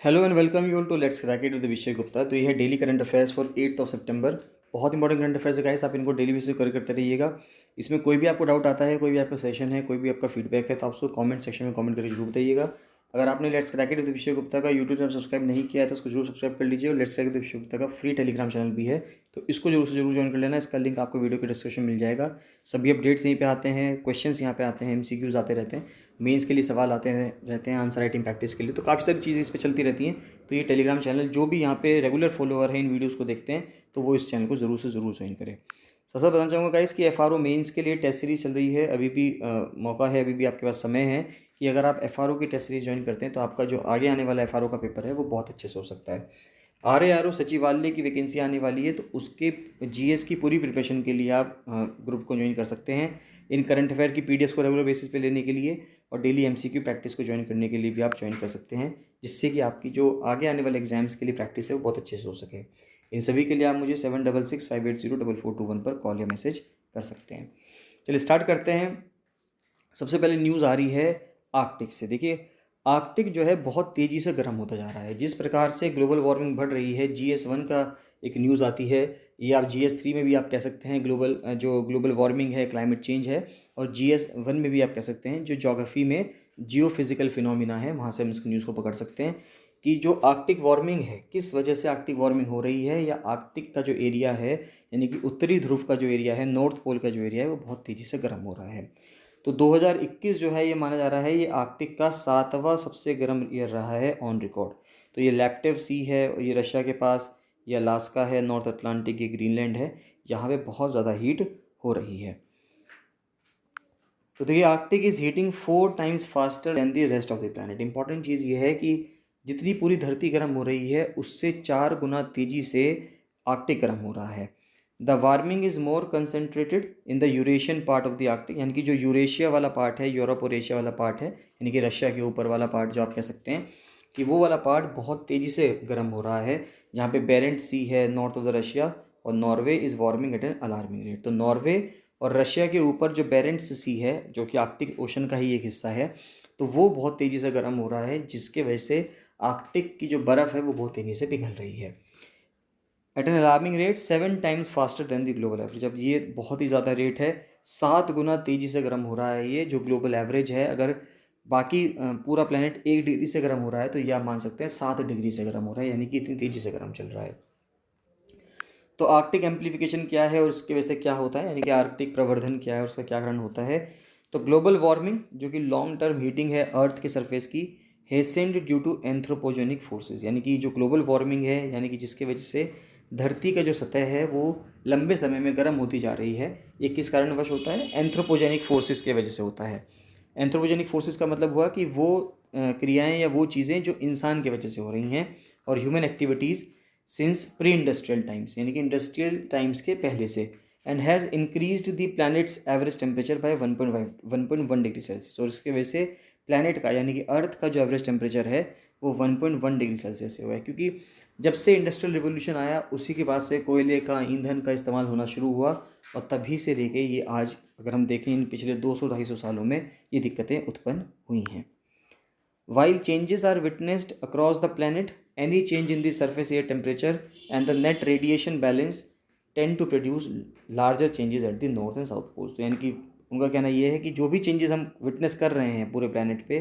Hello and welcome you all to let's crack it with Vishay Gupta. तो ये है daily current affairs for 8th of सितंबर। बहुत important current affairs है guys, आप इनको डेली बेसिस पर करते रहिएगा। इसमें कोई भी आपको डाउट आता है, कोई भी आपका सेशन है, कोई भी आपका फीडबैक है, तो आप उसको कमेंट सेक्शन में कमेंट करके जरूर बताइएगा। अगर आपने let's crack it with Vishay Gupta का यूट्यूब चैनल सब्सक्राइब नहीं किया है तो उसको जरूर सब्सक्राइब कर लीजिए। और let's crack it with Vishay Gupta का फ्री टेलीग्राम चैनल भी है, तो इसको जरूर से जरूर ज्वाइन कर लेना। इसका लिंक आपको वीडियो के डिस्क्रिप्शन में मिल जाएगा। सभी अपडेट्स यहीं पे आते हैं, क्वेश्चंस यहाँ पे आते हैं, एमसीक्यूज आते रहते हैं, मेंस के लिए सवाल आते रहते हैं, आंसर राइटिंग प्रैक्टिस के लिए, तो काफ़ी सारी चीज़ें इस पर चलती रहती हैं। तो ये टेलीग्राम चैनल जो भी यहाँ पे रेगुलर फॉलोअर है इन वीडियोस को देखते हैं, तो वो इस चैनल को ज़रूर से ज़रूर ज्वाइन करें। सबसे बताना चाहूँगा गाइस कि एफआरओ मेंस के लिए टेस्ट सीरीज चल रही है। अभी भी मौका है, अभी भी आपके पास समय है कि अगर आप एफआरओ की टेस्ट सीरीज ज्वाइन करते हैं तो आपका जो आगे आने वाला एफआरओ का पेपर है वो बहुत अच्छे से हो सकता है। आरएआरओ सचिवालय की वैकेंसी आने वाली है, तो उसके जीएस की पूरी प्रिपरेशन के लिए आप ग्रुप को ज्वाइन कर सकते हैं। इन करंट अफेयर की पीडीएफ को रेगुलर बेसिस पे लेने के लिए और डेली एमसीक्यू प्रैक्टिस को ज्वाइन करने के लिए भी आप ज्वाइन कर सकते हैं, जिससे कि आपकी जो आगे आने वाले एग्जाम्स के लिए प्रैक्टिस है वो बहुत अच्छे से हो सके। इन सभी के लिए आप मुझे 7665804421 पर कॉल या मैसेज कर सकते हैं। चलिए स्टार्ट करते हैं। सबसे पहले न्यूज़ आ रही है आर्कटिक से। देखिए, आर्कटिक जो है बहुत तेज़ी से गर्म होता जा रहा है। जिस प्रकार से ग्लोबल वार्मिंग बढ़ रही है, GS1 का एक न्यूज़ आती है, ये आप GS3 में भी आप कह सकते हैं, जो ग्लोबल वार्मिंग है, क्लाइमेट चेंज है, और GS1 में भी आप कह सकते हैं, जो ज्योग्राफी में जियो फिजिकल फिनोमिना है, वहाँ से हम इस न्यूज़ को पकड़ सकते हैं कि जो आर्कटिक वार्मिंग है, किस वजह से आर्कटिक वार्मिंग हो रही है, या आर्कटिक का जो एरिया है, यानी कि उत्तरी ध्रुव का जो एरिया है, नॉर्थ पोल का जो एरिया है, वो बहुत तेज़ी से गर्म हो रहा है। तो 2021 जो है ये माना जा रहा है ये आर्कटिक का 7वां सबसे गर्म ईयर रहा है ऑन रिकॉर्ड। तो ये लैप्टिव सी है, ये रशिया के पास, ये अलास्का है, नॉर्थ अटलांटिक, ये ग्रीनलैंड है, यहाँ पे बहुत ज़्यादा हीट हो रही है। तो देखिए, Arctic is heating 4 times faster than the rest of the planet. Important चीज़ ये है कि जितनी पूरी धरती गर्म हो रही है उससे 4 गुना तेज़ी से आर्कटिक गर्म हो रहा है। The warming is more concentrated in the Eurasian part of the Arctic, यानी कि जो यूरेशिया वाला पार्ट है, यूरोप और एशिया वाला पार्ट है, यानी कि रशिया के ऊपर वाला पार्ट जो आप कह सकते हैं कि वो वाला पार्ट बहुत तेज़ी से गर्म हो रहा है। जहाँ पे बेरेंट सी है नॉर्थ ऑफ द रशिया, और Norway is warming at an alarming rate. तो नॉर्वे और रशिया के ऊपर जो बेरेंट्स सी है, जो कि आर्कटिक ओशन का ही एक हिस्सा है, तो वो बहुत तेज़ी से गर्म हो रहा है, जिसके वजह से आर्कटिक की जो बर्फ़ है वो बहुत तेज़ी से पिघल रही है at an alarming rate 7 times faster than the global average. अब ये बहुत ही ज़्यादा रेट है, 7 गुना तेज़ी से गर्म हो रहा है ये जो ग्लोबल एवरेज है। अगर बाकी पूरा प्लेनेट 1 डिग्री से गर्म हो रहा है, तो ये आप मान सकते हैं 7 डिग्री से गर्म हो रहा है, यानी कि इतनी तेज़ी से गर्म चल रहा है। तो आर्कटिक एम्प्लीफिकेशन क्या है और इसकी वजह से क्या होता है, यानी कि आर्कटिक प्रवर्धन क्या है और उसका क्या कारण होता है। तो ग्लोबल वार्मिंग जो कि लॉन्ग टर्म हीटिंग है अर्थ के सरफेस की, हेसेंड ड्यू टू एंथ्रोपोजेनिक फोर्सेस, यानी कि जो ग्लोबल वार्मिंग है, यानी कि जिसके वजह से धरती का जो सतह है वो लंबे समय में गर्म होती जा रही है, ये किस कारणवश होता है? एंथ्रोपोजेनिक फोर्सेस की वजह से होता है। एंथ्रोपोजेनिक फोर्सेस का मतलब हुआ कि वो क्रियाएं या वो चीज़ें जो इंसान की वजह से हो रही हैं, और human activities since pre industrial times, यानी कि इंडस्ट्रियल टाइम्स के पहले से, and has increased the planets average temperature by 1.1 degree Celsius. और इसके वजह से प्लैनेट का, यानी कि अर्थ का जो एवरेज टेम्परेचर है वो 1.1 डिग्री सेल्सियस से हुआ है, क्योंकि जब से इंडस्ट्रियल रिवोल्यूशन आया उसी के बाद से कोयले का, ईंधन का इस्तेमाल होना शुरू हुआ, और तभी से लेके ये आज अगर हम देखें इन पिछले 200-250 सालों में ये दिक्कतें उत्पन्न हुई हैं। While changes are witnessed across the planet, any change in the surface air temperature and the net radiation balance tend to produce larger changes at the north and south poles। तो यानी कि उनका कहना यह है कि जो भी चेंजेस हम विटनेस कर रहे हैं पूरे प्लानट पे,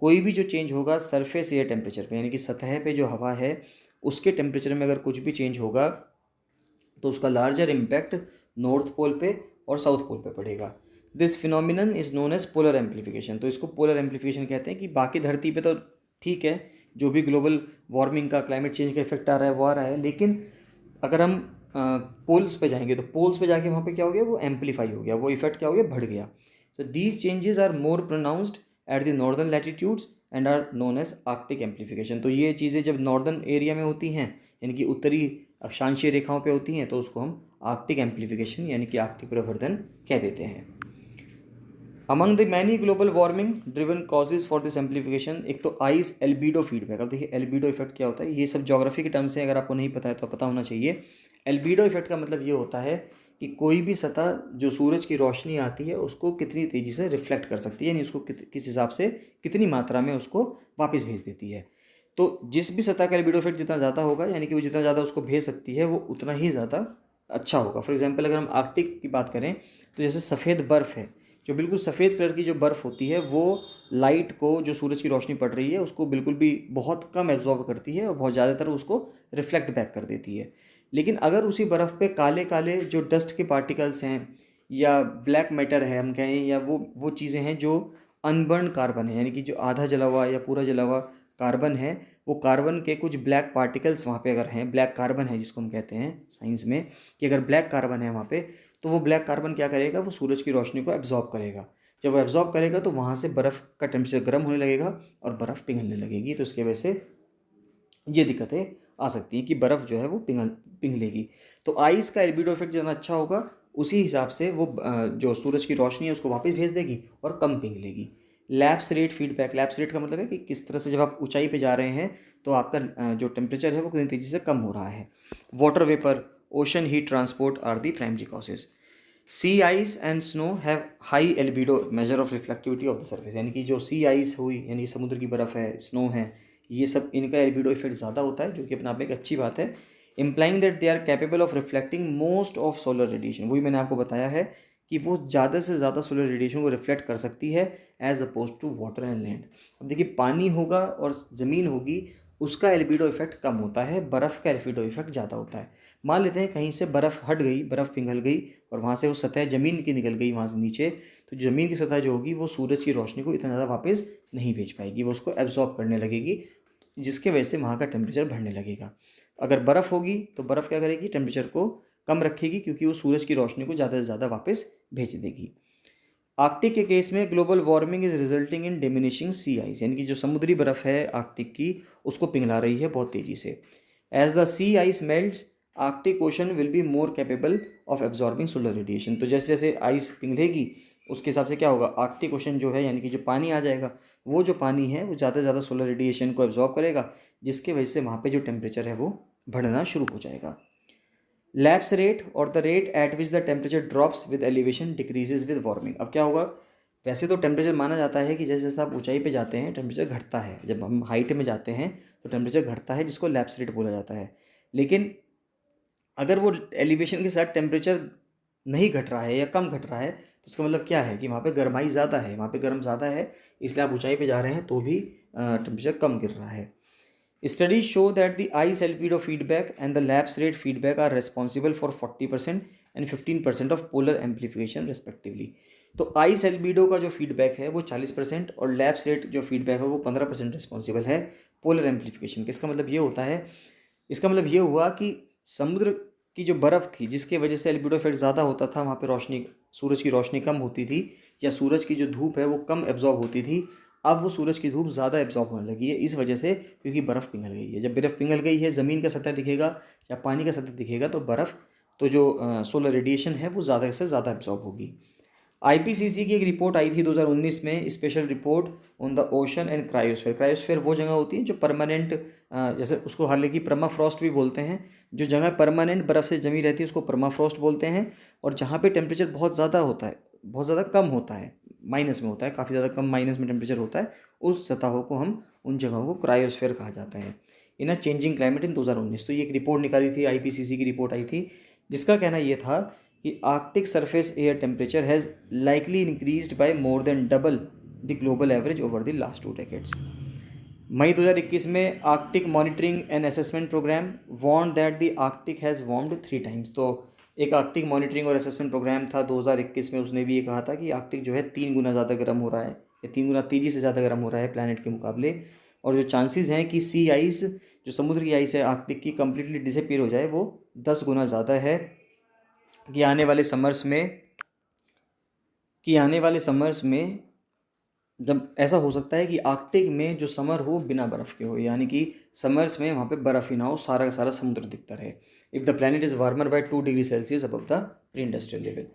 कोई भी जो चेंज होगा सरफेस एयर टेम्परेचर पे, यानी कि सतह पे जो हवा है उसके टेम्परेचर में अगर कुछ भी चेंज होगा तो उसका लार्जर इम्पैक्ट नॉर्थ पोल पे और साउथ पोल पे पड़ेगा। This phenomenon is known as polar amplification. तो इसको पोलर एम्प्लीफिकेशन कहते हैं कि बाकी धरती पे तो ठीक है, जो भी ग्लोबल वार्मिंग का, क्लाइमेट चेंज का इफेक्ट आ रहा है वो आ रहा है, लेकिन अगर हम पोल्स पे जाएंगे तो पोल्स पे जाके वहाँ पे क्या हो गया, वो एम्पलीफाई हो गया, वो इफेक्ट क्या हो गया, बढ़ गया। तो these changes are more pronounced at the northern latitudes and are known as Arctic amplification. तो ये चीज़ें जब नॉर्दर्न एरिया में होती हैं, यानी कि उत्तरी अक्षांशीय रेखाओं पे होती हैं, तो उसको हम आर्कटिक एम्प्लीफिकेशन यानी कि आर्कटिक प्रवर्धन कह देते हैं। Among the many global warming driven causes for this amplification, एक तो आइस एल्बीडो फीडबैक। अब देखिए एल्बीडो इफेक्ट क्या होता है, ये सब ज्योग्राफी के टर्म से अगर आपको नहीं पता है तो पता होना चाहिए। एल्बीडो इफेक्ट का मतलब ये होता है कि कोई भी सतह जो सूरज की रोशनी आती है उसको कितनी तेज़ी से रिफ्लेक्ट कर सकती है, यानी उसको किस हिसाब से, कितनी मात्रा में उसको वापस भेज देती है। तो जिस भी सतह का एल्बिडो इफेक्ट जितना ज़्यादा होगा, यानी कि वो जितना ज़्यादा उसको भेज सकती है, वो उतना ही ज़्यादा अच्छा होगा। फॉर एग्जांपल अगर हम आर्कटिक की बात करें तो जैसे सफ़ेद बर्फ़ है, जो बिल्कुल सफ़ेद कलर की जो बर्फ़ होती है, वो लाइट को, जो सूरज की रोशनी पड़ रही है उसको बिल्कुल भी बहुत कम एब्जॉर्ब करती है और बहुत ज़्यादातर उसको रिफ्लेक्ट बैक कर देती है। लेकिन अगर उसी बर्फ़ पे काले काले जो डस्ट के पार्टिकल्स हैं या ब्लैक मैटर है हम कहें, या वो चीज़ें हैं जो अनबर्न कार्बन है, यानी कि जो आधा जला हुआ या पूरा जला हुआ कार्बन है, वो कार्बन के कुछ ब्लैक पार्टिकल्स वहाँ पे अगर हैं, ब्लैक कार्बन है जिसको हम कहते हैं साइंस में, कि अगर ब्लैक कार्बन है वहाँ पे, तो वो ब्लैक कार्बन क्या करेगा, वो सूरज की रोशनी को एब्जॉर्ब करेगा। जब वो एब्जॉर्ब करेगा तो वहाँ से बर्फ़ का टेम्परेचर गर्म होने लगेगा और बर्फ़ पिघलने लगेगी। तो इसकी वजह से ये दिक्कतें आ सकती हैं कि बर्फ़ जो है वो पिघलेगी। तो आइस का एल्बिडो इफेक्ट जितना अच्छा होगा, उसी हिसाब से वो जो सूरज की रोशनी है उसको वापस भेज देगी और कम पिघलेगी। Lapse rate feedback, lapse rate का मतलब है कि किस तरह से जब आप ऊंचाई पे जा रहे हैं तो आपका जो टेम्परेचर है वो कितनी तेज़ी से कम हो रहा है। Water vapour, ocean heat transport are the primary causes. Sea ice and snow have high albedo measure of reflectivity of the surface, यानी कि जो सी आइस हुई, यानी समुद्र की बर्फ़ है, स्नो है, ये सब इनका एल्बिडो इफेक्ट ज़्यादा होता है, जो कि अपने आप में एक अच्छी बात है। Implying that they are capable of reflecting most of solar radiation, वही मैंने आपको बताया है कि वो ज़्यादा से ज़्यादा सोलर रेडिएशन को रिफ्लेक्ट कर सकती है as opposed to water and land. अब देखिए, पानी होगा और ज़मीन होगी, उसका एल्बिडो इफेक्ट कम होता है, बर्फ़ का एल्बिडो इफेक्ट ज़्यादा होता है। मान लेते हैं कहीं से बर्फ़ हट गई, बर्फ़ पिघल गई और वहाँ से वो सतह ज़मीन की निकल गई वहाँ से नीचे, तो ज़मीन की सतह जो होगी वो सूरज की रोशनी को इतना ज़्यादा वापस नहीं भेज पाएगी, वो उसको एब्जॉर्ब करने लगेगी, जिसके वजह से वहाँ का टेम्परेचर बढ़ने लगेगा। अगर बर्फ़ होगी तो बर्फ़ क्या करेगी, टेम्परेचर को कम रखेगी, क्योंकि वो सूरज की रोशनी को ज़्यादा से ज़्यादा वापस भेज देगी। आर्कटिक के केस में global warming is resulting in diminishing sea ice, यानी कि जो समुद्री बर्फ़ है आर्कटिक की, उसको पिघला रही है बहुत तेज़ी से। As the sea ice melts, Arctic ocean will be more capable of absorbing solar radiation. तो जैसे जैसे आइस पिघलेगी उसके हिसाब से क्या होगा, आर्कटिक ओशन जो है, यानी कि जो पानी आ जाएगा, वो जो पानी है वो ज़्यादा से ज़्यादा सोलर रेडिएशन को एब्जॉर्ब करेगा, जिसके वजह से वहाँ पे जो टेम्परेचर है वो बढ़ना शुरू हो जाएगा। लैप्स रेट और the rate at which the temperature drops with elevation decreases with warming. अब क्या होगा, वैसे तो टेम्परेचर माना जाता है कि जैसे जैसे आप ऊंचाई पे जाते हैं टेम्परेचर घटता है, जब हम हाइट में जाते हैं तो टेम्परेचर घटता है, जिसको लैप्स रेट बोला जाता है। लेकिन अगर वो एलिवेशन के साथ टेम्परेचर नहीं घट रहा है या कम घट रहा है, तो उसका मतलब क्या है कि वहाँ पे गर्माई ज़्यादा है, वहाँ पे गर्म ज़्यादा है, इसलिए आप ऊंचाई पे जा रहे हैं तो भी टेम्परेचर कम गिर रहा है। Studies show that the ice albedo feedback and the lapse rate feedback are responsible for 40% and 15% of polar amplification respectively। तो आइस एल्बिडो का जो फीडबैक है वो 40% और लैप्स रेट जो फीडबैक है वो 15% रिस्पॉन्सिबल है पोलर एम्पलीफिकेशन के। इसका मतलब ये होता है, इसका मतलब ये हुआ कि समुद्र की जो बर्फ़ थी, जिसके वजह से एल्बिडो इफेक्ट ज़्यादा होता था, वहाँ पे रोशनी, सूरज की रोशनी कम होती थी, या सूरज की जो धूप है वो कम एब्जॉर्ब होती थी, अब वो सूरज की धूप ज़्यादा एब्जॉर्ब होने लगी है इस वजह से, क्योंकि बर्फ़ पिघल गई है। जब बर्फ़ पिघल गई है, ज़मीन का सतह दिखेगा या पानी का सतह दिखेगा, तो बर्फ़, तो जो सोलर रेडिएशन है वो ज़्यादा से ज़्यादा एब्जॉर्ब होगी। आईपीसीसी की एक रिपोर्ट आई थी 2019 में, special report on the ocean and cryosphere. Cryosphere वो जगह होती है जो परमानेंट, जैसे उसको हालांकि परमाफ्रॉस्ट भी बोलते हैं, जो जगह परमानेंट बर्फ़ से जमी रहती है उसको परमाफ्रॉस्ट बोलते हैं, और जहाँ पे टेम्परेचर बहुत ज़्यादा होता है, बहुत ज़्यादा कम होता है, माइनस में होता है, काफ़ी ज़्यादा कम माइनस में टेम्परेचर होता है, उस सतहों को हम, उन जगहों को क्रायोस्फीयर कहा जाता है। इन अ चेंजिंग क्लाइमेट इन 2019, तो ये एक रिपोर्ट निकाली थी, आईपीसीसी की रिपोर्ट आई थी, जिसका कहना ये था कि Arctic surface air temperature has likely increased by more than double the global average over the last 2 decades. मई 2021 में Arctic Monitoring and Assessment Programme warned that the Arctic has warmed 3 times. तो एक आर्कटिक मॉनिटरिंग और Assessment Programme था 2021 में, उसने भी ये कहा था कि आर्कटिक जो है 3 गुना ज़्यादा गर्म हो रहा है, या 3 गुना तेज़ी से ज़्यादा गर्म हो रहा है प्लानट के मुकाबले, और जो चांसेस हैं कि सी आइस, जो समुद्र की आइस है आर्कटिक की, कम्प्लीटली डिसअपीयर हो जाए, वो 10 गुना ज़्यादा है। कि आने वाले समर्स में जब ऐसा हो सकता है कि आर्कटिक में जो समर हो बिना बर्फ़ के हो, यानी कि समर्स में वहाँ पे बर्फ़ ही ना हो, सारा का सारा समुद्र दिखता रहे। If the planet is warmer by 2 degree Celsius above the pre industrial level.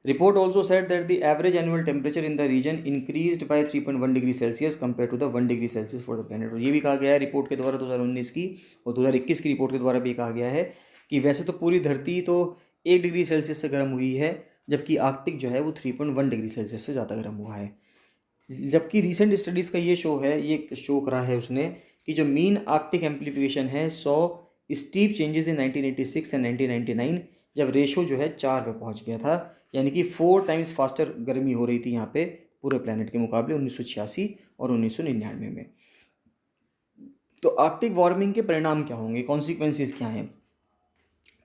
Report also said that the average annual temperature in the region increased by 3.1 degree Celsius compare to the 1 degree Celsius for the planet. और ये भी कहा गया है report के द्वारा 2019 की और 2021 की रिपोर्ट के द्वारा भी कहा गया है कि वैसे तो पूरी धरती तो 1 डिग्री सेल्सियस से गर्म हुई है, जबकि आर्कटिक जो है वो 3.1 डिग्री सेल्सियस से ज़्यादा गर्म हुआ है। जबकि रिसेंट स्टडीज़ का ये शो करा है उसने कि जो मीन आर्कटिक एम्प्लीफिकेशन है saw steep changes in 1986 and 1999, जब रेशो जो है 4 पे पहुंच गया था, यानी कि 4 टाइम्स फास्टर गर्मी हो रही थी यहाँ पे पूरे प्लेनेट के मुकाबले 1986 और 1999 में। तो आर्कटिक वार्मिंग के परिणाम क्या होंगे, कॉन्सिक्वेंसेज क्या हैं?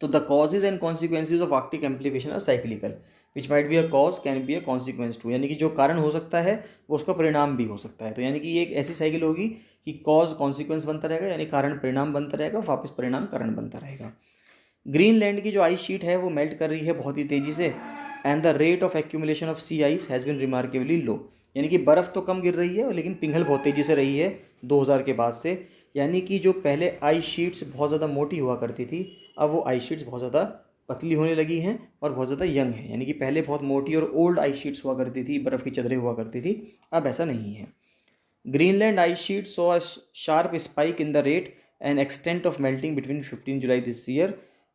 तो the causes and consequences of Arctic amplification are cyclical which might be a cause can be a consequence too, यानी कि जो कारण हो सकता है वो उसका परिणाम भी हो सकता है। तो यानी कि ये एक ऐसी साइकिल होगी कि कॉज कॉन्सिक्वेंस बनता रहेगा, यानी कारण परिणाम बनता रहेगा, वापस परिणाम कारण बनता रहेगा। ग्रीनलैंड की जो आइस शीट है वो मेल्ट कर रही है बहुत ही तेज़ी से, and the rate of accumulation of sea ice has been remarkably low, यानी कि बर्फ़ तो कम गिर रही है लेकिन पिघल बहुत तेज़ी से रही है 2000 के बाद से। यानी कि जो पहले आइस शीट्स बहुत ज़्यादा मोटी हुआ करती थी, अब वो आइस शीट्स बहुत ज़्यादा पतली होने लगी हैं और बहुत ज़्यादा यंग है। यानी कि पहले बहुत मोटी और ओल्ड आइस शीट्स हुआ करती थी, बर्फ़ की चदरें हुआ करती थी, अब ऐसा नहीं है। Greenland ice sheet saw a sharp spike in the rate and extent of melting between 15 July this year.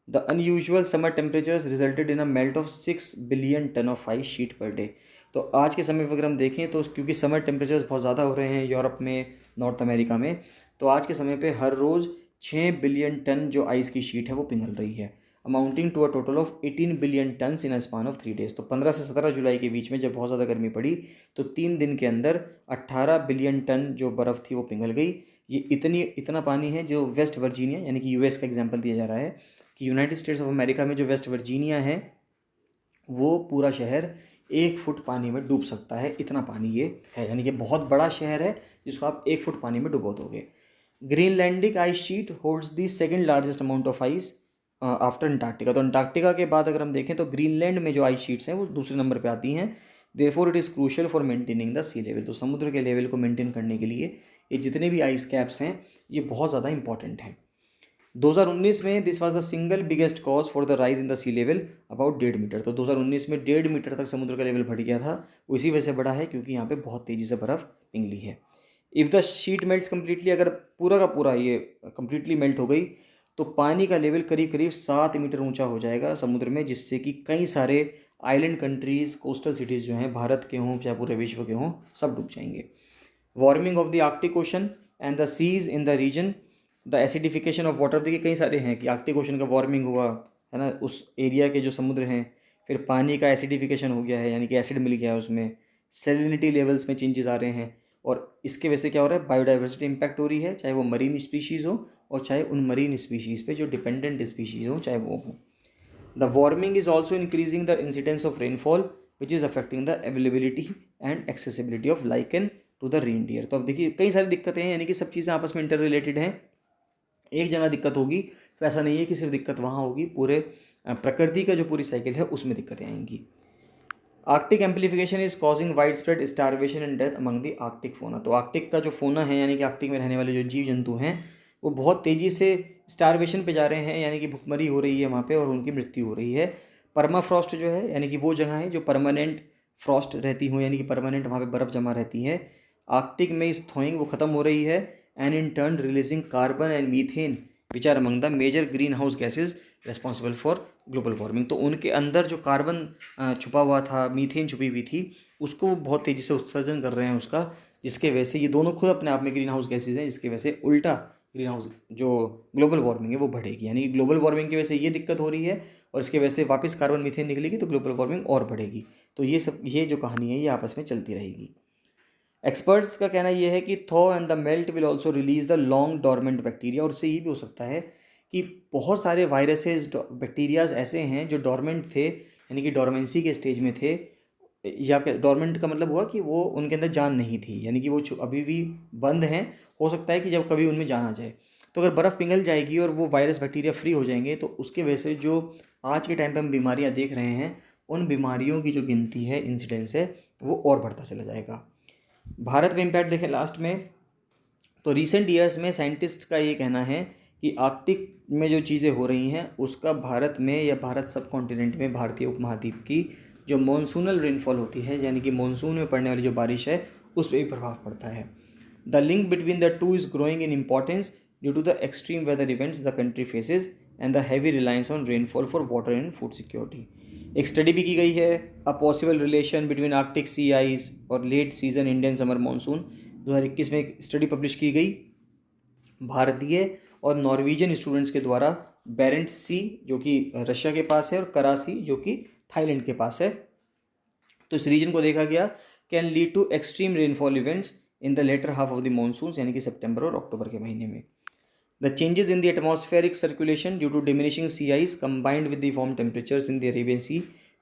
The unusual summer temperatures resulted in a melt of 6 billion ton of ice sheet per day. तो आज के समय पर अगर हम देखें तो क्योंकि समर टेम्परेचर्स बहुत ज़्यादा हो रहे हैं यूरोप में, नॉर्थ अमेरिका में, तो आज के समय पे हर रोज़ 6 बिलियन टन जो आइस की शीट है वो पिघल रही है, amounting to a total of 18 billion tons in a span of 3 days. तो 15 से 17 जुलाई के बीच में जब बहुत ज़्यादा गर्मी पड़ी तो 3 दिन के अंदर 18 बिलियन टन जो बर्फ़ थी वो पिघल गई। ये इतना पानी है जो वेस्ट वर्जीनिया, यानी कि यूएस का एग्जांपल दिया जा रहा है कि यूनाइटेड स्टेट्स ऑफ अमेरिका में जो वेस्ट वर्जीनिया है वो पूरा शहर 1 फुट पानी में डूब सकता है, इतना पानी ये है। यानी कि बहुत बड़ा शहर है जिसको आप 1 फुट पानी में डुबो दोगे। Greenlandic ice sheet holds the second largest amount of ice after Antarctica. तो अंटार्कटिका के बाद अगर हम देखें तो ग्रीनलैंड में जो आइस शीट्स हैं वो दूसरे नंबर पे आती हैं। Therefore it is crucial for maintaining the sea level. तो समुद्र के लेवल को मेंटेन करने के लिए ये जितने भी आइस कैप्स हैं ये बहुत ज़्यादा इंपॉर्टेंट हैं। 2019 में this was the single biggest cause for the rise in the sea level about 1.5 metre. तो 2019 में 1.5 मीटर तक समुद्र का लेवल बढ़ गया था, वो इसी वजह से बढ़ा है क्योंकि यहाँ पे बहुत तेज़ी से बर्फ़ पिघली है। If the sheet melts completely, अगर पूरा का पूरा ये कम्प्लीटली मेल्ट हो गई तो पानी का लेवल करीब करीब 7 मीटर ऊंचा हो जाएगा समुद्र में, जिससे कि कई सारे आइलैंड कंट्रीज़, कोस्टल सिटीज़ जो हैं भारत के हों चाहे पूरे विश्व के हों, सब डूब जाएंगे। Warming of the Arctic ocean and the seas in the region, the acidification of water. देखिए कई सारे हैं कि आर्कटिक ओशन का वार्मिंग हुआ है ना, उस एरिया के जो समुद्र हैं, फिर पानी का एसिडिफिकेशन हो गया है यानी कि एसिड मिल गया है उसमें, सेलिनिटी लेवल्स में चेंजेस आ रहे हैं, और इसके वजह से क्या हो रहा है, बायोडाइवर्सिटी इम्पैक्ट हो रही है, चाहे वो मरीन स्पीशीज़ हो और चाहे उन मरीन स्पीशीज़ पे जो डिपेंडेंट स्पीशीज़ हो चाहे वो हो। The warming is also increasing the incidence of rainfall which is affecting the availability and accessibility of lichen to the reindeer. तो अब देखिए कई सारी दिक्कतें हैं, यानी कि सब चीज़ें आपस में इंटर रिलेटेड हैं। एक जगह दिक्कत होगी तो ऐसा नहीं है कि सिर्फ दिक्कत वहाँ होगी, पूरे प्रकृति का जो पूरी साइकिल है उसमें दिक्कतें आएंगी। Arctic amplification is causing wide spread starvation and death among the Arctic फोना। तो आर्कटिक का जो फोना है यानी कि आर्कटिक में रहने वाले जो जीव जंतु हैं वो बहुत तेज़ी से स्टारवेशन पे जा रहे हैं, यानी कि भुखमरी हो रही है वहाँ पे और उनकी मृत्यु हो रही है। परमाफ्रॉस्ट जो है यानी कि वो जगह है जो परमानेंट फ्रॉस्ट रहती हो, यानी कि परमानेंट वहाँ पे बर्फ़ जमा रहती है, आर्कटिक में इस थॉइंग वो ख़त्म हो रही है, and in turn releasing carbon and methane which are among the major greenhouse gases responsible for global warming. तो उनके अंदर जो कार्बन छुपा हुआ था, मीथेन छुपी हुई थी, उसको वो बहुत तेज़ी से उत्सर्जन कर रहे हैं उसका, जिसके वजह से ये दोनों खुद अपने आप में ग्रीन हाउस गैसेज हैं, जिसकी वजह से उल्टा ग्रीन हाउस जो ग्लोबल वार्मिंग है वो बढ़ेगी। यानी कि ग्लोबल वार्मिंग की वजह से ये दिक्कत हो रही है और इसकी वजह से वापस कार्बन मीथेन निकलेगी तो ग्लोबल वार्मिंग और बढ़ेगी। तो ये जो कहानी है ये आपस में चलती रहेगी। एक्सपर्ट्स का कहना यह है कि thaw and the melt will also release the long dormant bacteria, और उससे ये भी हो सकता है कि बहुत सारे वायरसेस, बैक्टीरियाज ऐसे हैं जो डॉर्मेंट थे, यानी कि डॉर्मेंसी के स्टेज में थे, या डॉर्मेंट का मतलब हुआ कि वो उनके अंदर जान नहीं थी, यानी कि वो अभी भी बंद हैं, हो सकता है कि जब कभी उनमें जान आ जाए। तो अगर बर्फ़ पिघल जाएगी और वो वायरस बैक्टीरिया फ्री हो जाएंगे तो उसके वजह से जो आज के टाइम पे हम बीमारियां देख रहे हैं उन बीमारियों की जो गिनती है, इंसिडेंस है, वो और बढ़ता चला जाएगा। भारत में इम्पैक्ट देखें लास्ट में, तो रिसेंट ईयर्स में साइंटिस्ट का ये कहना है कि आर्कटिक में जो चीज़ें हो रही हैं उसका भारत में या भारत सब कॉन्टिनेंट में, भारतीय उपमहाद्वीप की जो मॉनसूनल रेनफॉल होती है यानी कि मॉनसून में पड़ने वाली जो बारिश है उस पर भी प्रभाव पड़ता है। The link between the two is growing in importance due to the extreme weather events the country faces and the heavy reliance on rainfall for water and food security. एक स्टडी भी की गई है, a possible relation between Arctic sea ice और late season Indian summer monsoon. 2021 में एक study publish की गई भारतीय और नॉर्वेजियन स्टूडेंट्स के द्वारा बेरेंट्स सी जो कि रशिया के पास है और करासी जो कि थाईलैंड के पास है, तो इस रीजन को देखा गया can lead to extreme rainfall events in the latter half of the monsoon, यानी कि सितंबर और अक्टूबर के महीने में। The changes in the atmospheric circulation due to diminishing sea ice combined with the warm temperatures in the Arabian Sea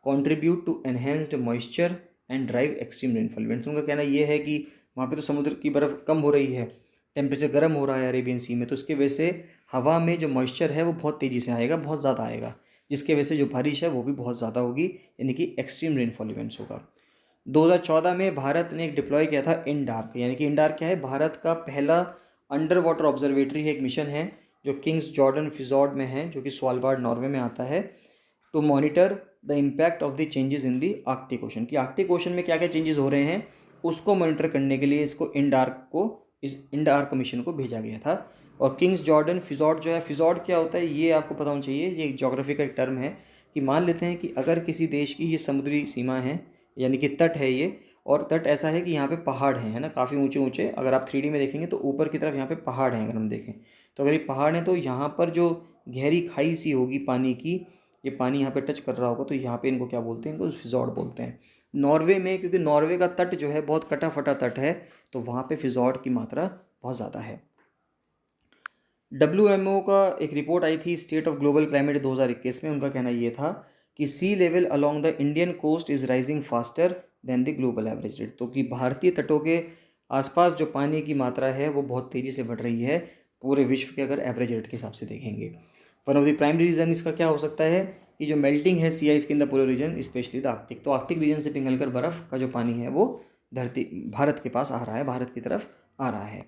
contribute to enhanced moisture and drive extreme rainfall events। उनका कहना यह है कि वहाँ पे तो समुद्र की बर्फ़ कम हो रही है, टेम्परेचर गर्म हो रहा है अरेबियन सी में, तो उसकी वजह से हवा में जो मॉइस्चर है वो बहुत तेज़ी से आएगा, बहुत ज़्यादा आएगा, जिसके वजह से जो बारिश है वो भी बहुत ज़्यादा होगी, यानी कि एक्सट्रीम रेनफॉल इवेंट्स होगा। 2014 में भारत ने एक डिप्लॉय किया था इंडार्क, यानी कि इंडार्क क्या है, भारत का पहला अंडर वाटर ऑब्जर्वेटरी है, एक मिशन है जो किंग्स जॉर्डन फिजॉर्ड में है, जो कि स्वालबार्ड नॉर्वे में आता है, to monitor the impact of the changes in the Arctic Ocean, कि आर्कटिक ओशन में क्या क्या चेंजेस हो रहे हैं उसको मॉनिटर करने के लिए इस इंडार्क मिशन को भेजा गया था। और किंग्स जॉर्डन फिजॉर्ड जो है, फिजॉर्ड क्या होता है ये आपको पता होना चाहिए, ये एक जोग्राफी का एक टर्म है कि मान लेते हैं कि अगर किसी देश की ये समुद्री सीमा है, यानी कि तट है ये, और तट ऐसा है कि यहाँ पे पहाड़ हैं, है ना, काफ़ी ऊंचे ऊंचे, अगर आप 3D में देखेंगे तो ऊपर की तरफ यहाँ पे पहाड़ हैं, अगर हम देखें तो अगर ये पहाड़ हैं तो यहाँ पर जो गहरी खाई सी होगी पानी की, ये पानी यहाँ पे टच कर रहा होगा, तो यहाँ पे इनको क्या बोलते हैं, इनको फिजॉर्ड बोलते हैं। नॉर्वे में, क्योंकि नॉर्वे का तट जो है बहुत कटा फटा तट है, तो वहाँ पे फिजॉर्ड की मात्रा बहुत ज़्यादा है। WMO का एक रिपोर्ट आई थी स्टेट ऑफ ग्लोबल क्लाइमेट 2021 में, उनका कहना ये था कि sea level along the Indian coast is rising faster than the global average rate, तो कि भारतीय तटों के आसपास जो पानी की मात्रा है वो बहुत तेज़ी से बढ़ रही है पूरे विश्व के अगर एवरेज रेट के हिसाब से देखेंगे। One of the primary reason इसका क्या हो सकता है कि जो मेल्टिंग है sea ice in the polar region, specially the Arctic, तो आर्कटिक रीजन से पिघलकर बर्फ़ का जो पानी है वो भारत के पास आ रहा है, भारत की तरफ आ रहा है।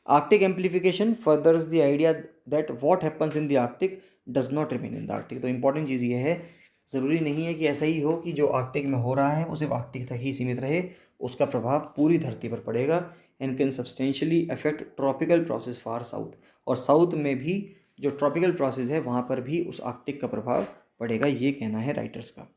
Arctic amplification furthers the idea that what happens in the Arctic does not remain in the Arctic। तो इम्पॉर्टेंट चीज़ ये है, ज़रूरी नहीं है कि ऐसा ही हो कि जो आर्कटिक में हो रहा है वो सिर्फ आर्कटिक तक ही सीमित रहे, उसका प्रभाव पूरी धरती पर पड़ेगा and can substantially affect tropical process far south, और साउथ में भी जो ट्रॉपिकल प्रोसेस है वहाँ पर भी उस आर्कटिक का प्रभाव पड़ेगा, ये कहना है राइटर्स का।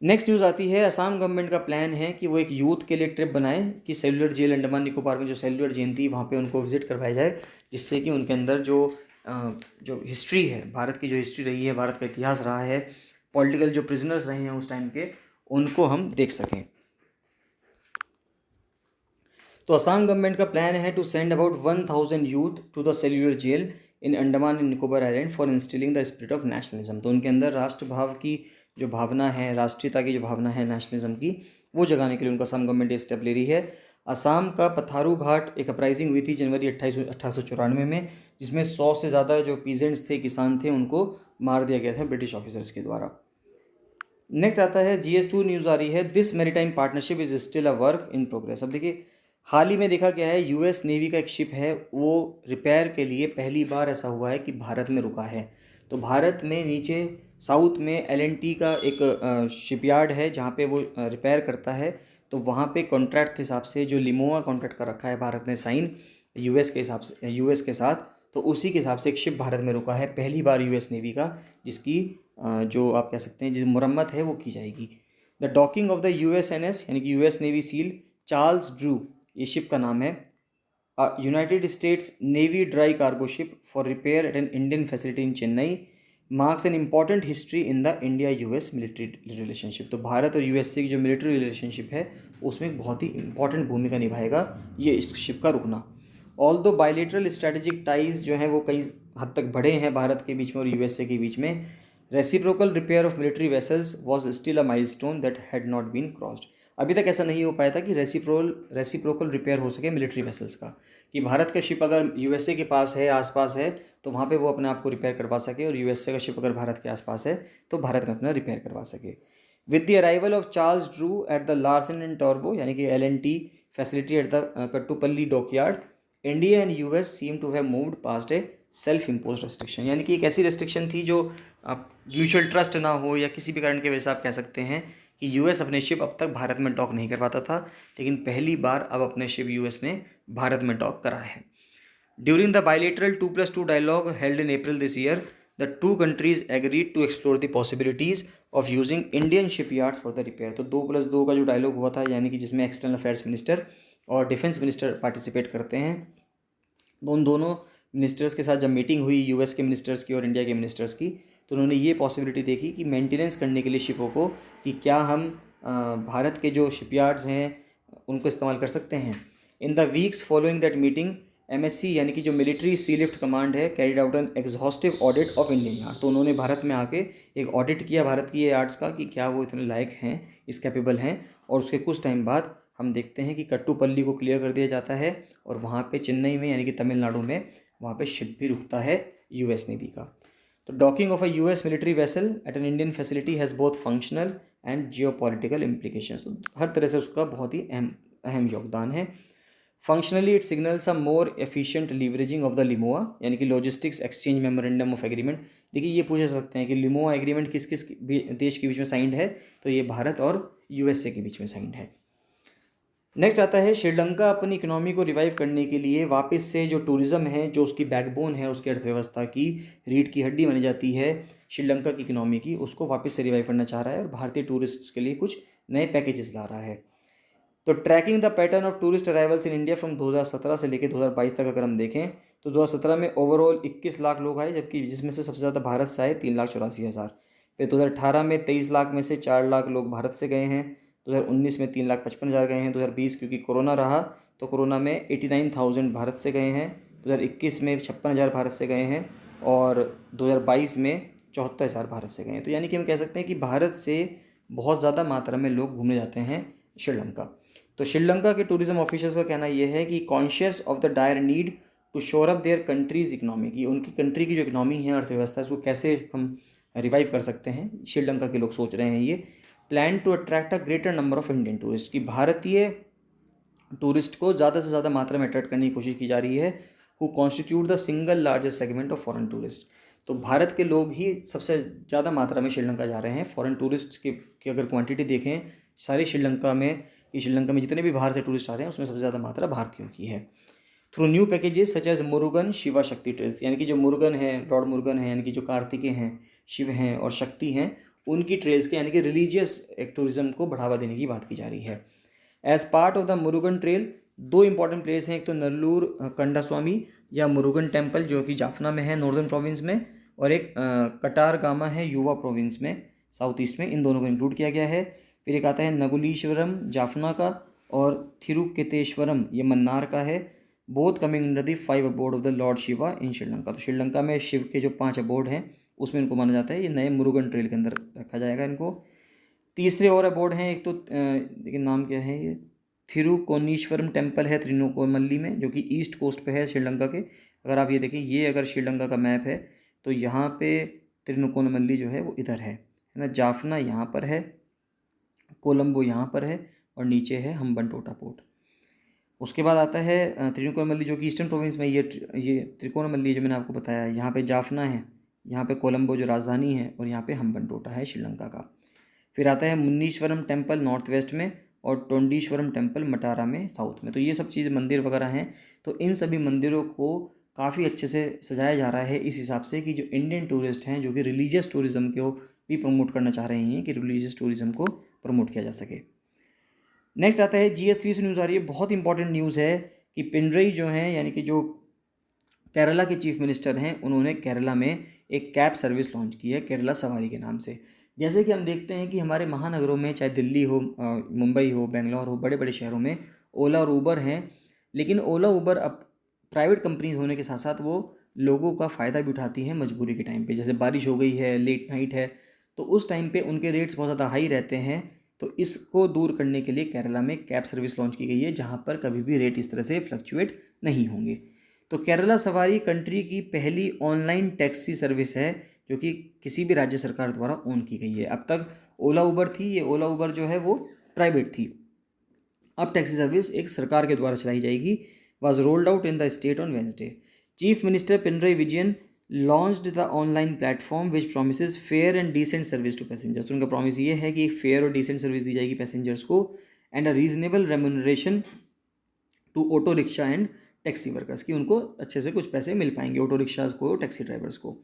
नेक्स्ट न्यूज़ आती है, असम गवर्नमेंट का प्लान है कि वो एक यूथ के लिए ट्रिप बनाए कि सेलुलर जेल, अंडमान निकोबार में जो सेलुलर जेल थी वहाँ पे उनको विजिट करवाया जाए, जिससे कि उनके अंदर जो हिस्ट्री है, भारत की जो हिस्ट्री रही है, भारत का इतिहास रहा है, पॉलिटिकल जो प्रिजनर्स रहे हैं उस टाइम के, उनको हम देख सकें। तो असम गवर्नमेंट का प्लान है to send about 1000 youth to the cellular jail in Andaman and Nicobar island for instilling the spirit of nationalism, तो उनके अंदर राष्ट्रभाव की जो भावना है, राष्ट्रीयता की जो भावना है, नेशनलिज्म की, वो जगाने के लिए उनका असम गवर्नमेंट ये स्टेप ले रही है। असम का पथारू घाट एक अपराइजिंग हुई थी जनवरी 1894 में, जिसमें 100 से ज़्यादा जो पीजेंट्स थे, किसान थे, उनको मार दिया गया था ब्रिटिश ऑफिसर्स के द्वारा। नेक्स्ट आता है GS2 न्यूज़ आ रही है, this maritime partnership is still a work in progress. अब देखिए, हाल ही में देखा गया है US नेवी का एक शिप है, वो रिपेयर के लिए पहली बार ऐसा हुआ है कि भारत में रुका है। तो भारत में नीचे साउथ में LNT का एक शिपयार्ड है जहाँ पे वो रिपेयर करता है, तो वहाँ पे कॉन्ट्रैक्ट के हिसाब से जो लिमोआ कॉन्ट्रैक्ट का रखा है भारत ने साइन US के साथ, तो उसी के हिसाब से एक शिप भारत में रुका है, पहली बार US नेवी का, जिसकी जो आप कह सकते हैं जिस मुरम्मत है वो की जाएगी। The docking of the USNS यानी कि US navy seal Charles Drew, ये शिप का नाम है, United States navy dry cargo ship for repair at an Indian facility in Chennai marks an important history in the India US military relationship. तो भारत और USA की जो मिलिट्री रिलेशनशिप है उसमें बहुत ही इंपॉर्टेंट भूमिका निभाएगा ये इस शिप का रुकना। ऑल दो बायलेटरल स्ट्रेटेजिक टाइज जो हैं वो कई हद तक बढ़े हैं भारत के बीच में और USA के बीच में। Reciprocal repair of military vessels was still a milestone that had not been crossed. अभी तक ऐसा नहीं हो पाया था कि रेसिप्रोकल रिपेयर हो सके मिलिट्री वेसल्स का, कि भारत का शिप अगर USA के पास है, आसपास है, तो वहाँ पे वो अपने आप को रिपेयर करवा सके, और USA का शिप अगर भारत के आसपास है तो भारत में अपना रिपेयर करवा सके। With the arrival of Charles Drew at the Larsen and टॉर्बो यानी कि LNT facility at the Kattupalli dockyard, India and US seem to have moved past a self impose restriction, यानी कि एक ऐसी रेस्ट्रिक्शन थी जो आप म्यूचुअल ट्रस्ट ना हो या किसी भी कारण की वजह से आप कह सकते हैं कि US अपने शिप अब तक भारत में डॉक नहीं करवाता था, लेकिन पहली बार अब अपने शिप US ने भारत में डॉक करा है। During the bilateral 2+2 dialogue held in April this year, the two countries agreed to explore the possibilities of using Indian shipyards for the repair. तो 2+2 का जो डायलॉग हुआ था, यानी कि जिसमें एक्सटर्नल अफेयर्स मिनिस्टर और डिफेंस मिनिस्टर पार्टिसिपेट करते हैं, तो उन दोनों मिनिस्टर्स के साथ जब मीटिंग हुई यूएस के मिनिस्टर्स की और इंडिया के मिनिस्टर्स की, तो उन्होंने ये पॉसिबिलिटी देखी कि मेंटेनेंस करने के लिए शिपों को, कि क्या हम भारत के जो शिपयार्ड्स हैं उनको इस्तेमाल कर सकते हैं। In the weeks following that meeting MSc यानी कि जो मिलिट्री सी लिफ्ट कमांड है carried out an exhaustive audit of Indian yards. तो उन्होंने भारत में आके एक ऑडिट किया भारत की ये यार्ड्स का कि क्या वो इतने लायक हैं, इस कैपेबल हैं। और उसके कुछ टाइम बाद हम देखते हैं कि कट्टुपल्ली को क्लियर कर दिया जाता है और वहाँ पे चेन्नई में यानी कि तमिलनाडु में वहाँ पे शिप भी रुकता है यूएस नेवी का। तो docking of a US military vessel eight an Indian facility has both functional and geopolitical implications. तो हर तरह से उसका बहुत ही अहम योगदान है। Functionally it signals a more efficient leveraging of the LEMOA यानी कि logistics exchange memorandum of agreement. देखिए ये पूछ सकते हैं कि लिमोआ एग्रीमेंट किस किस देश के बीच में साइंड है, तो ये भारत और यूएसए के बीच में साइंड है। नेक्स्ट आता है श्रीलंका अपनी इकोनॉमी को रिवाइव करने के लिए वापस से जो टूरिज़्म है, जो उसकी बैकबोन है, उसकी अर्थव्यवस्था की रीढ़ की हड्डी मानी जाती है श्रीलंका की इकोनॉमी की, उसको वापस से रिवाइव करना चाह रहा है और भारतीय टूरिस्ट्स के लिए कुछ नए पैकेजेस ला रहा है। तो tracking the pattern of tourist arrivals in India from 2017 से लेकर 2022 तक अगर हम देखें तो 2017 में ओवरऑल 21 लाख लोग आए, जबकि जिसमें से सबसे ज़्यादा भारत से आए 3,84,000। फिर 2018 में 23 लाख में से 4 लाख लोग भारत से गए हैं। 2019 में 3,55,000 गए हैं। 2020 क्योंकि कोरोना रहा तो कोरोना में 89,000 भारत से गए हैं। 2021 में 56,000 भारत से गए हैं और 2022 में 74,000 भारत से गए हैं। तो यानी कि हम कह सकते हैं कि भारत से बहुत ज़्यादा मात्रा में लोग घूमने जाते हैं श्रीलंका। तो श्रीलंका के टूरिज्म ऑफिशियल्स का कहना यह है कि conscious of the dire need to shore up their countries economy, की उनकी कंट्री की जो इकनॉमी है, अर्थव्यवस्था, उसको कैसे हम रिवाइव कर सकते हैं, श्रीलंका के लोग सोच रहे हैं ये। Plan to attract a greater number of Indian tourist, की भारतीय टूरिस्ट को ज़्यादा से ज़्यादा मात्रा में अट्रैक्ट करने की कोशिश की जा रही है। Who constitute the single largest segment of foreign tourist. तो भारत के लोग ही सबसे ज़्यादा मात्रा में श्रीलंका जा रहे हैं। फॉरेन टूरिस्ट की अगर क्वांटिटी देखें सारी श्रीलंका में जितने भी बाहर से टूरिस्ट आ रहे हैं उसमें सबसे ज़्यादा मात्रा भारतीयों की है। Through new packages such as Murugan Shiva Shakti trails, यानी कि जो मुरुगन है, लॉर्ड मुरुगन है, यानी कि जो कार्तिकेय हैं, शिव हैं और शक्ति हैं, उनकी ट्रेल्स के यानी कि रिलीजियस टूरिज्म को बढ़ावा देने की बात की जा रही है। As part of the Murugan trail 2 important place हैं, एक तो नल्लूर कंडास्वामी या मुरुगन टेम्पल जो कि जाफना में है नॉर्दर्न प्रोविंस में, और एक कटारगामा है युवा प्रोविंस में साउथ ईस्ट में। इन दोनों को इंक्लूड किया गया है। फिर एक आता है नगुलीश्वरम जाफना का और थिरुकेतेश्वरम ये मन्नार का है। Both coming under the 5 abode of the lord Shiva in Sri Lanka. तो श्रीलंका में शिव के जो 5 अबोर्ड हैं उसमें इनको माना जाता है। ये नए मुरुगन ट्रेल के अंदर रखा जाएगा इनको। तीसरे और अबोर्ड हैं, एक तो लेकिन नाम क्या है ये, थिरुकोनीश्वरम टेम्पल है त्रिनोकोमल्ली में, जो कि ईस्ट कोस्ट पे है श्रीलंका के। अगर आप ये देखें, ये अगर श्रीलंका का मैप है तो यहाँ पे त्रिनोकोमल्ली जो है वो इधर है ना। जाफना यहाँ पर है, कोलंबो यहाँ पर है और नीचे है हम्बनटोटा पोर्ट। उसके बाद आता है त्रिकोणमल्ली जो कि ईस्टर्न प्रोविंस में, ये त्रिकोणमल्ली जो मैंने आपको बताया है, यहाँ पे जाफना है, यहाँ पे कोलंबो जो राजधानी है, और यहाँ पे हम्बनटोटा है श्रीलंका का। फिर आता है मुन्नीश्वरम टेम्पल नॉर्थ वेस्ट में और टोंडीश्वरम टेम्पल मटारा में साउथ में। तो ये सब चीज़ें मंदिर वगैरह हैं। तो इन सभी मंदिरों को काफ़ी अच्छे से सजाया जा रहा है इस हिसाब से कि जो इंडियन टूरिस्ट हैं जो कि रिलीजियस टूरिज़्म को भी प्रमोट करना चाह रहे हैं, कि रिलीजियस टूरिज़्म को प्रमोट किया जा सके। नेक्स्ट आता है GS3 से न्यूज़ आ रही है, बहुत इंपॉर्टेंट न्यूज़ है कि पिनरई जो हैं यानी कि जो केरला के चीफ मिनिस्टर हैं, उन्होंने केरला में एक कैब सर्विस लॉन्च की है केरला सवारी के नाम से। जैसे कि हम देखते हैं कि हमारे महानगरों में, चाहे दिल्ली हो, मुंबई हो, बेंगलोर हो, बड़े बड़े शहरों में ओला और ऊबर हैं, लेकिन ओला ऊबर अब प्राइवेट कंपनीज होने के साथ साथ वो लोगों का फ़ायदा भी उठाती हैं मजबूरी के टाइम पे। जैसे बारिश हो गई है, लेट नाइट है, तो उस टाइम पे उनके रेट्स बहुत ज़्यादा हाई रहते हैं। तो इसको दूर करने के लिए केरला में कैब सर्विस लॉन्च की गई है, जहाँ पर कभी भी रेट इस तरह से फ्लक्चुएट नहीं होंगे। तो केरला सवारी कंट्री की पहली ऑनलाइन टैक्सी सर्विस है जो कि किसी भी राज्य सरकार द्वारा ओन की गई है। अब तक ओला उबर थी, ये ओला उबर जो है वो प्राइवेट थी। अब टैक्सी सर्विस एक सरकार के द्वारा चलाई जाएगी। Was rolled out in the state on Wednesday. Chief minister Pinarayi Vijayan launched the online platform which promises fair and decent service to passengers. तो उनका प्रॉमिस ये है कि एक फेयर और डिसेंट सर्विस दी जाएगी पैसेंजर्स को, and a reasonable remuneration to auto rickshaw and taxi workers, की उनको अच्छे से कुछ पैसे मिल पाएंगे ऑटो रिक्शाज को, टैक्सी ड्राइवर्स को।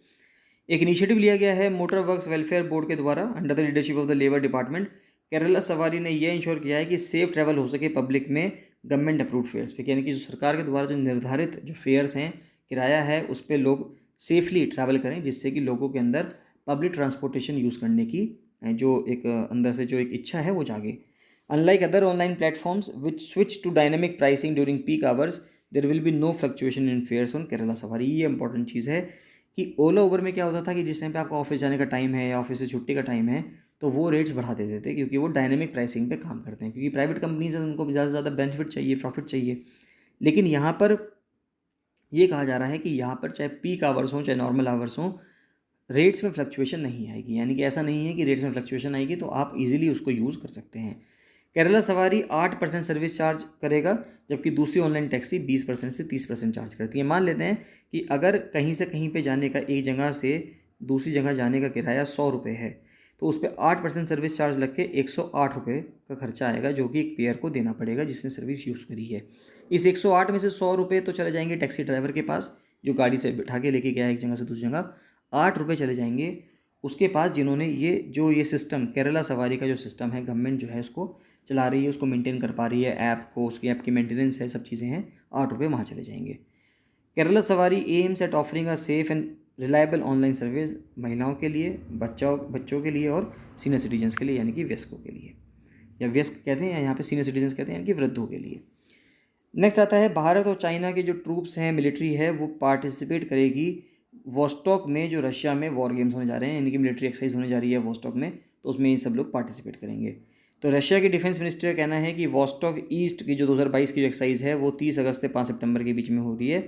एक इनिशिएटिव लिया गया है मोटर वर्क्स वेलफेयर बोर्ड के द्वारा under the leadership of the labour department. Kerala सवारी ने यह इंश्योर किया है कि सेफ ट्रैवल हो सके पब्लिक में गवर्नमेंट अप्रूव्ड फेयर्स पे, यानी कि जो सरकार के द्वारा जो निर्धारित जो फेयर्स हैं, किराया है, उस पर लोग सेफली ट्रैवल करें, जिससे कि लोगों के अंदर पब्लिक ट्रांसपोर्टेशन यूज़ करने की जो एक अंदर से जो एक इच्छा है वो जागे। Unlike other online platforms which switch to dynamic pricing during peak hours, there will be no fluctuation in fares on Kerala Safari. ये इंपॉर्टेंट चीज़ है कि ओला उबर में क्या होता था कि जिस टाइम पे आपका ऑफिस जाने का टाइम है या ऑफिस से छुट्टी का टाइम है, तो वो रेट्स बढ़ा देते थे, क्योंकि वो डायनेमिक प्राइसिंग पे काम करते हैं, क्योंकि प्राइवेट कंपनीज हैं, उनको ज़्यादा से ज़्यादा बेनिफिट चाहिए, प्रॉफिट चाहिए। लेकिन यहाँ पर ये कहा जा रहा है कि यहाँ पर चाहे पीक आवर्स हों चाहे नॉर्मल आवर्स हों, रेट्स में फ्लक्चुएशन नहीं आएगी, यानी कि ऐसा नहीं है कि रेट्स में फ्लक्चुएशन आएगी, तो आप इजीली उसको यूज़ कर सकते हैं। केरला सवारी 8% सर्विस चार्ज करेगा, जबकि दूसरी ऑनलाइन टैक्सी 20% से 30% चार्ज करती है। मान लेते हैं कि अगर कहीं से कहीं पे जाने का, एक जगह से दूसरी जगह जाने का किराया 100 रुपये है, तो उस पर 8% सर्विस चार्ज लग के 108 रुपये का खर्चा आएगा, जो कि एक पेयर को देना पड़ेगा जिसने सर्विस यूज़ करी है। इस 108 में से 100 रुपये तो चले जाएंगे टैक्सी ड्राइवर के पास, जो गाड़ी से बिठा के लेके गया है एक जगह से दूसरी जगह। 8 रुपये चले जाएंगे उसके पास, जिन्होंने ये सिस्टम, केरला सवारी का जो सिस्टम है, गवर्नमेंट जो है उसको चला रही है, उसको मेंटेन कर पा रही है, ऐप को, उसकी ऐप की मेंटेनेंस है, सब चीज़ें हैं, 8 रुपये वहाँ चले जाएंगे। केरला सवारी aims at offering a safe and reliable online service महिलाओं के लिए, बच्चों के लिए और सीनियर सिटीजन्स के लिए, यानी कि वयस्कों के लिए, या वयस्क कहते हैं या यहाँ पे सीनियर सिटीजन्स कहते हैं, यानी कि वृद्धों के लिए। नेक्स्ट आता है भारत और चाइना के जो ट्रूप्स हैं, मिलिट्री है, वो पार्टिसिपेट करेगी वोस्टॉक में, जो रशिया में वॉर गेम्स होने जा रहे हैं, यानी कि मिलिट्री एक्सरसाइज होने जा रही है वोस्टॉक में, तो उसमें ये सब लोग पार्टिसिपेट करेंगे। तो रशिया के डिफेंस मिनिस्टर का कहना है कि वोस्टॉक ईस्ट की जो 2022 की जो एक्सरसाइज है, वो 30 अगस्त से 5 सितंबर के बीच में हो रही है,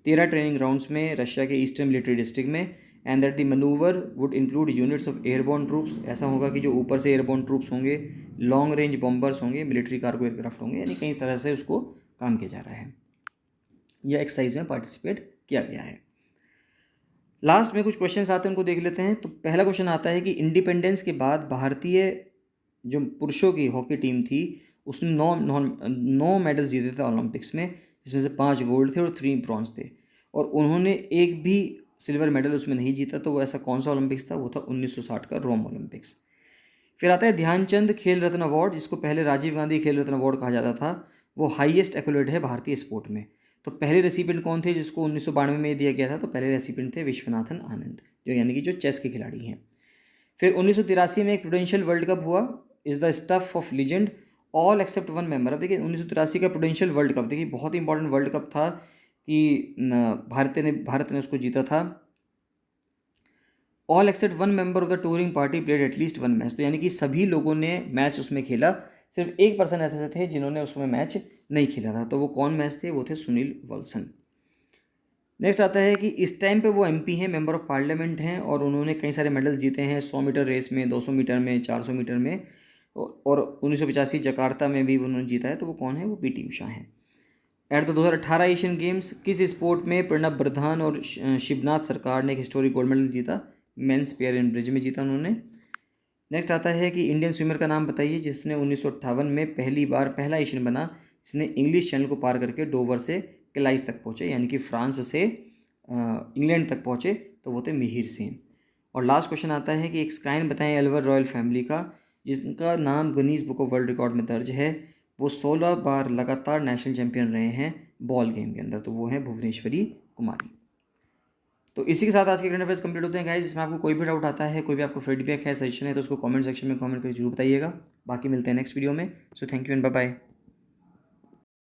13 ट्रेनिंग ग्राउंड्स में रशिया के ईस्टर्न मिलिट्री डिस्ट्रिक्ट में। And that the manoeuvre would include units of airborne troops. ऐसा होगा कि जो ऊपर से एयरबोर्न ट्रूप्स होंगे, लॉन्ग रेंज बॉम्बर्स होंगे, मिलिट्री कार्गो एयरक्राफ्ट होंगे, यानी कई तरह से उसको काम किया जा रहा है। यह एक्सरसाइज में पार्टिसिपेट किया गया है। लास्ट में कुछ क्वेश्चन आते हैं, उनको देख लेते हैं। तो पहला क्वेश्चन आता है कि इंडिपेंडेंस के बाद भारतीय जो पुरुषों की हॉकी टीम थी, उसने 9 मेडल्स जीते थे ओलंपिक्स में, जिसमें से 5 गोल्ड थे और 3 ब्रॉन्ज थे, और उन्होंने एक भी सिल्वर मेडल उसमें नहीं जीता। तो वो ऐसा कौन सा ओलंपिक्स था? वो था 1960 का रोम ओलंपिक्स। फिर आता है ध्यानचंद खेल रत्न अवार्ड, जिसको पहले राजीव गांधी खेल रत्न अवार्ड कहा जाता था। वो हाईएस्ट एक्colade है भारतीय स्पोर्ट में। तो पहले रेसिपिएंट कौन थे जिसको 1992 में दिया गया था? तो पहले रेसिपिएंट थे विश्वनाथन आनंद, जो यानी कि जो चेस के खिलाड़ी हैं। फिर 1983 में एक प्रूडेंशियल वर्ल्ड कप हुआ, is the stuff of legend all except one member. अब देखिए 1983 का प्रूडेंशियल वर्ल्ड कप, देखिए बहुत ही इंपॉर्टेंट वर्ल्ड कप था कि भारत ने उसको जीता था। All except one member of the touring party played at least one match. तो यानी कि सभी लोगों ने मैच उसमें खेला, सिर्फ एक पर्सन ऐसे थे जिन्होंने उसमें मैच नहीं खेला था। तो वो कौन मैच थे? वो थे सुनील वॉल्सन। नेक्स्ट आता है कि इस टाइम पे वो एमपी हैं, मेंबर ऑफ पार्लियामेंट हैं, और उन्होंने कई सारे मेडल्स जीते हैं, 100 मीटर रेस में, 200 मीटर में, 400 मीटर में, और 1985 जकार्ता में भी उन्होंने जीता है। तो वो कौन है? वो पीटी उषा हैं। एट द 2018 एशियन गेम्स किस स्पोर्ट में प्रणब बर्धान और शिवनाथ सरकार ने एक हिस्टोरिक गोल्ड मेडल जीता? मेंस पेयर इन ब्रिज में जीता उन्होंने। नेक्स्ट आता है कि इंडियन स्विमर का नाम बताइए जिसने 1958 में पहला एशियन बना, जिसने इंग्लिश चैनल को पार करके डोवर से क्लाइस तक पहुँचे, यानी कि फ्रांस से इंग्लैंड तक पहुँचे। तो वो थे मिहिर सेन। और लास्ट क्वेश्चन आता है कि एक स्काइन बताएं एल्वर रॉयल फैमिली का, जिनका नाम Guinness book of world record में दर्ज है। वो 16 बार लगातार नेशनल चैंपियन रहे हैं बॉल गेम के अंदर। तो वो हैं भुवनेश्वरी कुमारी। तो इसी के साथ आज के करंट अफेयर्स कंप्लीट होते हैं गाइस। इसमें आपको कोई भी डाउट आता है, कोई भी आपको फीडबैक है, सजेशन है, तो उसको कमेंट सेक्शन में कमेंट करके जरूर बताइएगा। बाकी मिलते हैं नेक्स्ट वीडियो में। So thank you and bye bye.